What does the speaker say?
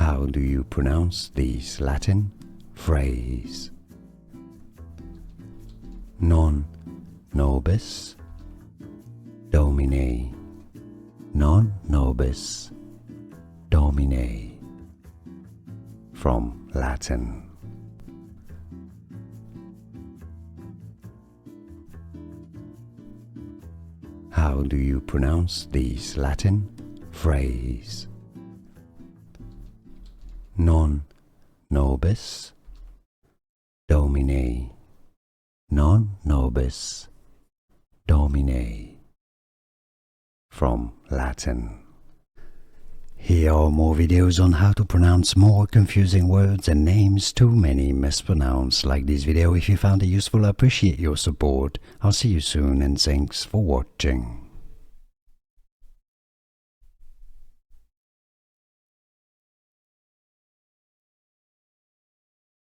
How do you pronounce this Latin phrase? Non nobis Domine. Non nobis Domine. From Latin. How do you pronounce this Latin phrase? Non nobis Domine. Non nobis Domine. From Latin. Here are more videos on how to pronounce more confusing words and names too many mispronounced. Like this video if you found it useful. I appreciate your support. I'll see you soon and thanks for watching.